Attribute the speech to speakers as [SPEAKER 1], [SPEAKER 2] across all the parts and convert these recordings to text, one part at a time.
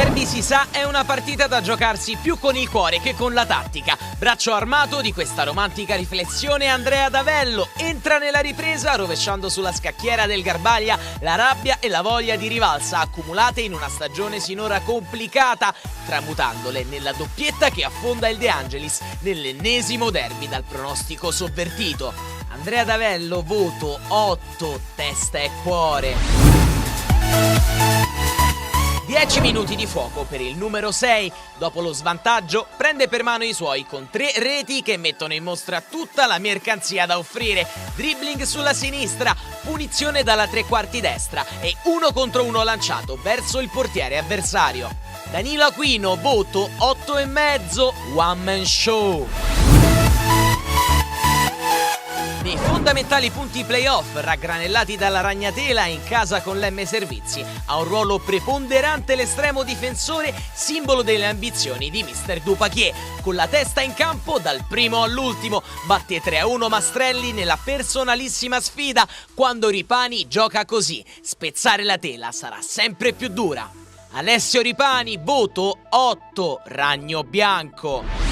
[SPEAKER 1] derby, si sa, è una partita da giocarsi più con il cuore che con la tattica. Braccio armato di questa romantica riflessione, Andrea Davello entra nella ripresa rovesciando sulla scacchiera del Garbaglia la rabbia e la voglia di rivalsa accumulate in una stagione sinora complicata, tramutandole nella doppietta che affonda il De Angelis nell'ennesimo derby dal pronostico sovvertito. Andrea Davello, voto 8, testa e cuore. 10 minuti di fuoco per il numero 6. Dopo lo svantaggio prende per mano i suoi con 3 reti che mettono in mostra tutta la mercanzia da offrire. Dribbling sulla sinistra, punizione dalla tre quarti destra e 1 contro 1 lanciato verso il portiere avversario. Danilo Aquino, voto 8,5, one man show. Nei fondamentali punti playoff, raggranellati dalla ragnatela in casa con l'M Servizi, ha un ruolo preponderante l'estremo difensore, simbolo delle ambizioni di Mister Dupacchier. Con la testa in campo, dal primo all'ultimo, batte 3-1 Mastrelli nella personalissima sfida. Quando Ripani gioca così, spezzare la tela sarà sempre più dura. Alessio Ripani, voto 8, ragno bianco.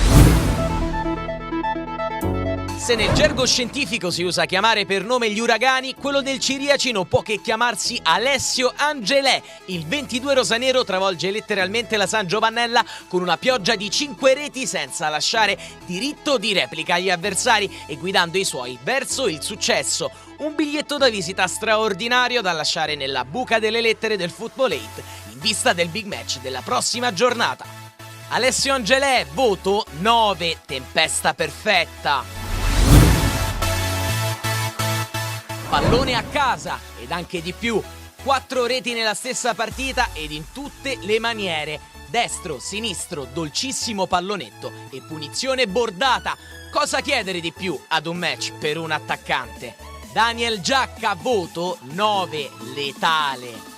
[SPEAKER 1] Se nel gergo scientifico si usa chiamare per nome gli uragani, quello del Ciriaci non può che chiamarsi Alessio Angelè. Il 22 rosanero travolge letteralmente la San Giovannella con una pioggia di 5 reti senza lasciare diritto di replica agli avversari e guidando i suoi verso il successo. Un biglietto da visita straordinario da lasciare nella buca delle lettere del Football 8 in vista del big match della prossima giornata. Alessio Angelè, voto 9, tempesta perfetta. Pallone a casa ed anche di più, 4 reti nella stessa partita ed in tutte le maniere, destro, sinistro, dolcissimo pallonetto e punizione bordata. Cosa chiedere di più ad un match per un attaccante? Daniel Giacca, voto 9, letale.